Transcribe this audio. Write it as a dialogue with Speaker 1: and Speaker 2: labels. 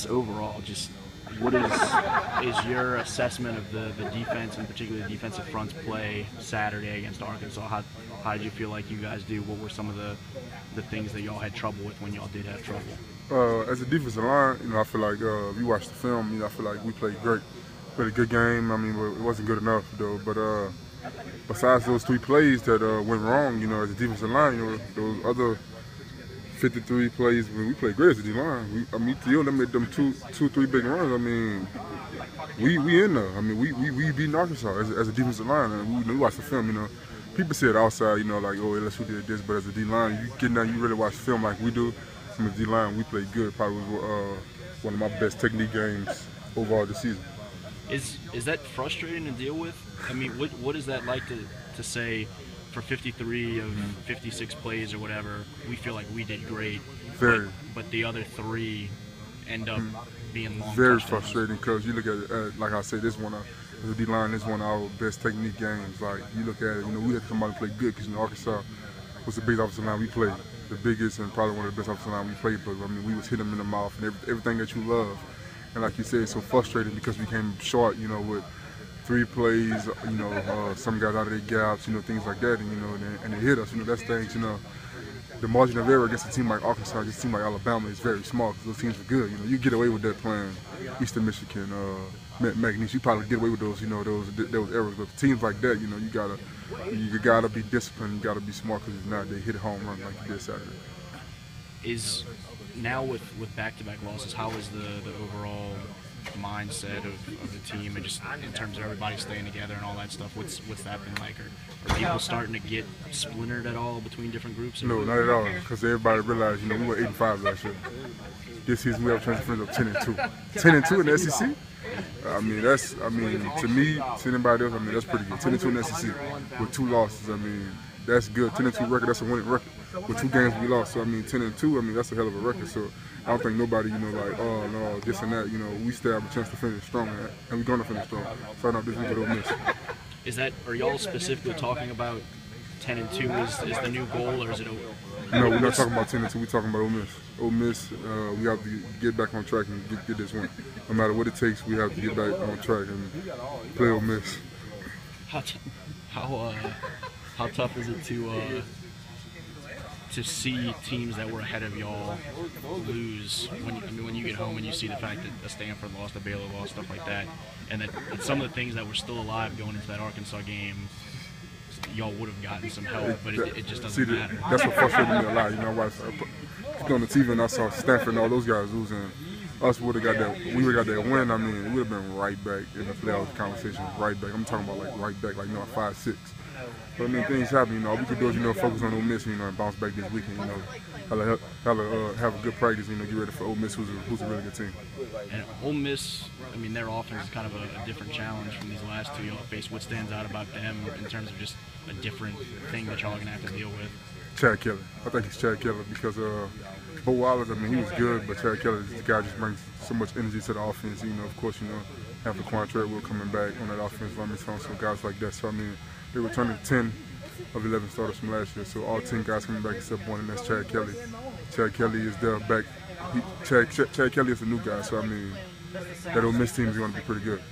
Speaker 1: Overall, just what is your assessment of the defense, and particularly the defensive front's play Saturday against Arkansas? How did you feel like you guys do? What were some of the things that y'all had trouble with when y'all did have trouble?
Speaker 2: As a defensive line, I feel like if you watch the film, I feel like we played great. Played a good game. I mean, it wasn't good enough though. But besides those 3 plays that went wrong, as a defensive line, those other 53 plays, we played great as a D-line. Theo made them two, 3 big runs. I mean, we in there. I mean, we beat Arkansas as a defensive line. And we watch the film, People say it outside, like, oh, LSU did this, but as a D-line, you get down, you really watch the film like we do. As a D-line, we played good. Probably was one of my best technique games overall this season.
Speaker 1: Is that frustrating to deal with? I mean, what is that like to say? For 53 of 56 plays or whatever, we feel like we did great. But the other 3 end up being long.
Speaker 2: Very frustrating because you look at it, like I said, as a D-line, this is one of our best technique games. Like you look at it, we had somebody play good because Arkansas was the biggest offensive line we played, the biggest and probably one of the best offensive line we played. But I mean, we was hitting them in the mouth and everything that you love. And like you said, it's so frustrating because we came short, with 3 plays, some guys out of their gaps, things like that, and they hit us. That's things, the margin of error against a team like Arkansas, against a team like Alabama is very small because those teams are good. You get away with that playing Eastern Michigan, McNeese. You probably get away with those, those errors. But teams like that, you gotta be disciplined. You gotta be smart because if not, they hit a home run like you did Saturday.
Speaker 1: Is now with back-to-back losses, how is the overall mindset of the team, and just in terms of everybody staying together and all that stuff? What's that been like? Are people starting to get splintered at all between different groups?
Speaker 2: No, not at all. Because everybody realized, we were 8-5 last year. This season we have a chance to finish up 10-2. 10-2 in the SEC. To me, to anybody else, that's pretty good. 10-2 in the SEC with 2 losses. That's good. 10-2 record. That's a winning record. With 2 games we lost. So 10-2. That's a hell of a record. So I don't think nobody, like, oh no, this and that. We still have a chance to finish strong, and we're gonna finish strong. Starting off this week with Ole Miss.
Speaker 1: Are y'all specifically talking about 10-2 is the new goal, or is it?
Speaker 2: No, we're not talking about 10-2. We're talking about Ole Miss. Ole Miss, we have to get back on track and get this win. No matter what it takes, we have to get back on track and play Ole Miss.
Speaker 1: How tough is it to see teams that were ahead of y'all lose when you get home and you see the fact that the Stanford lost, the Baylor lost, stuff like that, and that some of the things that were still alive going into that Arkansas game, y'all would have gotten some help, but it just doesn't matter.
Speaker 2: That's what frustrated me a lot. I watched on the TV and I saw Stanford and all those guys losing. Us would have got that. We would have got that win. We would have been right back in the playoff conversation. Right back. I'm talking about like right back, like 5-6. But things happen. All we could do is focus on Ole Miss, and bounce back this weekend. Have a good practice. Get ready for Ole Miss, who's a really good team.
Speaker 1: And Ole Miss, their offense is kind of a different challenge from these last 2 y'all faced. What stands out about them in terms of just a different thing that y'all are gonna have to deal with?
Speaker 2: Chad Kelly. I think it's Chad Kelly because Bo Wallace, he was good, but Chad Kelly, the guy just brings so much energy to the offense. Of course, after Quan Treadwell coming back on that offense, so guys like that. So they're returning 10 of 11 starters from last year. So all 10 guys coming back except one, and that's Chad Kelly. Chad Kelly is there back. Chad Kelly is a new guy. So that Ole Miss team is going to be pretty good.